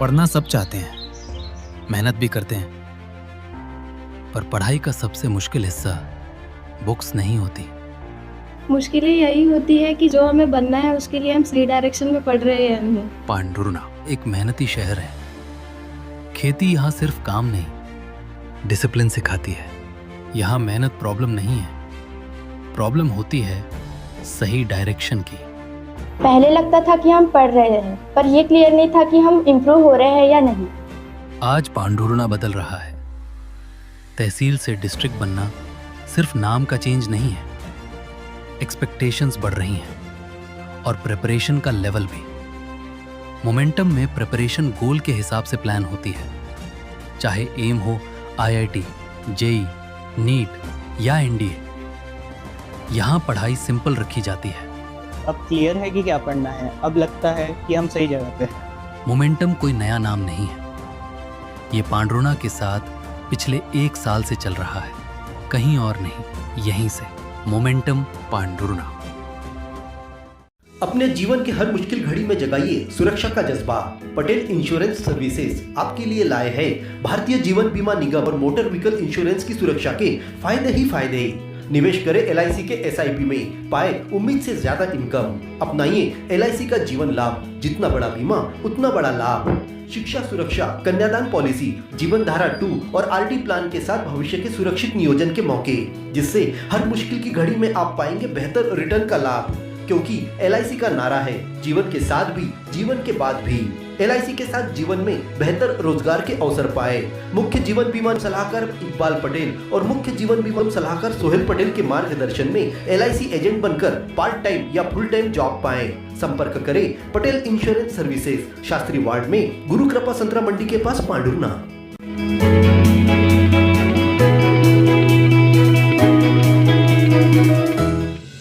पढ़ना सब चाहते हैं, मेहनत भी करते हैं, पर पढ़ाई का सबसे मुश्किल हिस्सा बुक्स नहीं होती। मुश्किलें यही होती है कि जो हमें बनना है उसके लिए हम सही डायरेक्शन में पढ़ रहे हैं या नहीं। पांडुरना एक मेहनती शहर है। खेती यहाँ सिर्फ काम नहीं, डिसिप्लिन सिखाती है। यहाँ मेहनत प्रॉब्लम नहीं है, प्रॉब्लम होती है सही डायरेक्शन की। पहले लगता था कि हम पढ़ रहे हैं, पर यह क्लियर नहीं था कि हम इम्प्रूव हो रहे हैं या नहीं। आज पांडुरना बदल रहा है। तहसील से डिस्ट्रिक्ट बनना सिर्फ नाम का चेंज नहीं है, एक्सपेक्टेशंस बढ़ रही हैं और प्रिपरेशन का लेवल भी। मोमेंटम में प्रिपरेशन गोल के हिसाब से प्लान होती है, चाहे एम हो IIT, JEE, नीट या NDA। यहाँ पढ़ाई सिंपल रखी जाती है। अब क्लियर है कि क्या पढ़ना है, अब लगता है कि हम सही जगह पे हैं। मोमेंटम कोई नया नाम नहीं है, ये पांडुरना के साथ पिछले 1 साल से चल रहा है, कहीं और नहीं, यहीं से। मोमेंटम पांडुरना। अपने जीवन के हर मुश्किल घड़ी में जगाइए सुरक्षा का जज्बा। पटेल इंश्योरेंस सर्विसेज आपके लिए लाए हैं भारतीय जीवन बीमा निगम और मोटर व्हीकल इंश्योरेंस की सुरक्षा के फायदे ही फायदे। निवेश करें LIC के SIP में, पाए उम्मीद से ज्यादा इनकम। अपनाइए LIC का जीवन लाभ, जितना बड़ा बीमा उतना बड़ा लाभ। शिक्षा सुरक्षा, कन्यादान पॉलिसी, जीवन धारा 2 और RD प्लान के साथ भविष्य के सुरक्षित नियोजन के मौके, जिससे हर मुश्किल की घड़ी में आप पाएंगे बेहतर रिटर्न का लाभ। क्योंकि LIC का नारा है जीवन के साथ भी जीवन के बाद भी। LIC के साथ जीवन में बेहतर रोजगार के अवसर पाए। मुख्य जीवन बीमा सलाहकार इकबाल पटेल और मुख्य जीवन बीमा सलाहकार सोहेल पटेल के मार्गदर्शन में LIC एजेंट बनकर पार्ट टाइम या फुल टाइम जॉब पाएं। संपर्क करें Patel insurance services, Shastri ward में, गुरु कृपा संतरा मंडी के पास, पांडुरना।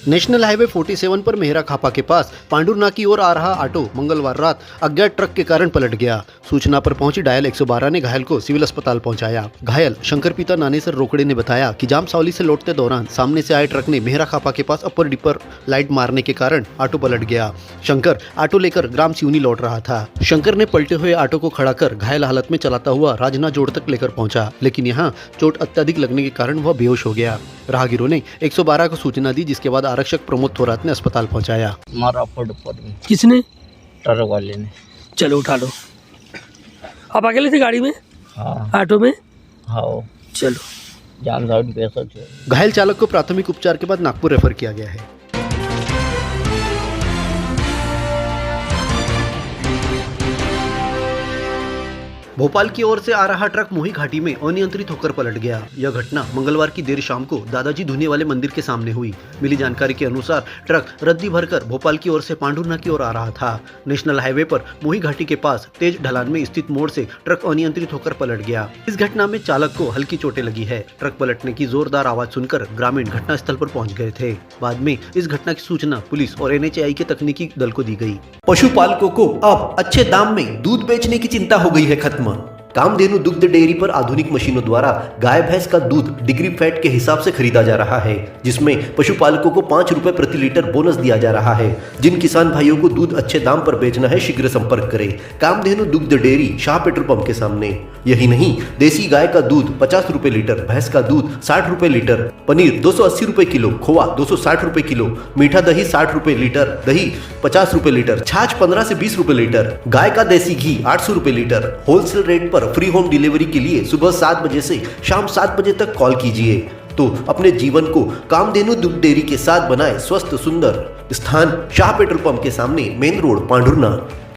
नेशनल हाईवे 47 पर मेहरा खापा के पास पांडुरना की ओर आ रहा ऑटो मंगलवार रात अज्ञात ट्रक के कारण पलट गया। सूचना पर पहुंची डायल 112 ने घायल को सिविल अस्पताल पहुंचाया। घायल शंकर पिता नानेसर रोकड़े ने बताया कि जाम सावली से लौटते दौरान सामने से आए ट्रक ने मेहरा खापा के पास अपर डिपर लाइट मारने के कारण ऑटो पलट गया। शंकर ऑटो लेकर ग्राम सिवनी लौट रहा था। शंकर ने पलटे हुए ऑटो को खड़ा कर घायल हालत में चलाता हुआ राजना जोड़ तक लेकर पहुंचा, लेकिन यहाँ चोट अत्यधिक लगने के कारण वह बेहोश हो गया। राहगीरों ने 112 को सूचना दी, जिसके बाद आरक्षक प्रमोद थोरात ने अस्पताल पहुंचाया। मारा फुट में। किसने? ट्रक वाले ने। चलो उठा लो। आप अकेले थे गाड़ी में? हाँ। ऑटो में? हाँ। चलो। जान साउंड पैसा थे। घायल चालक को प्राथमिक उपचार के बाद नागपुर रेफर किया गया है। भोपाल की ओर से आ रहा ट्रक मोही घाटी में अनियंत्रित होकर पलट गया। यह घटना मंगलवार की देर शाम को दादाजी धुने वाले मंदिर के सामने हुई। मिली जानकारी के अनुसार ट्रक रद्दी भरकर भोपाल की ओर से पांडुरना की ओर आ रहा था। नेशनल हाईवे पर मोही घाटी के पास तेज ढलान में स्थित मोड़ से ट्रक अनियंत्रित होकर पलट गया। इस घटना में चालक को हल्की चोटें लगी है। ट्रक पलटने की जोरदार आवाज सुनकर ग्रामीण घटनास्थल पर पहुंच गए थे। बाद में इस घटना की सूचना पुलिस और NHAI के तकनीकी दल को दी गई। पशुपालकों को अब अच्छे दाम में दूध बेचने की चिंता हो गई है खत्म। कामधेनु दुग्ध डेयरी पर आधुनिक मशीनों द्वारा गाय भैंस का दूध डिग्री फैट के हिसाब से खरीदा जा रहा है, जिसमें पशुपालकों को 5 रुपए प्रति लीटर बोनस दिया जा रहा है। जिन किसान भाइयों को दूध अच्छे दाम पर बेचना है, शीघ्र संपर्क करें कामधेनु दुग्ध डेयरी, शाह पेट्रोल पंप के सामने। यही नहीं, देसी गाय का दूध 50 रुपए लीटर, भैंस का दूध 60 रुपए लीटर, पनीर 280 रुपए किलो, खोआ 260 रुपए किलो, मीठा दही 60 रुपए लीटर, दही 50 रुपए लीटर, छाछ 15 से 20 रुपए लीटर, गाय का देसी घी 800 रुपए लीटर। होलसेल रेट पर फ्री होम डिलीवरी के लिए सुबह 7 बजे से शाम 7 बजे तक कॉल कीजिए। तो अपने जीवन को कामधेनु दुग्ध डेयरी के साथ बनाए स्वस्थ सुंदर। स्थान शाह पेट्रोल पंप के सामने, मेन रोड, पांडुरना।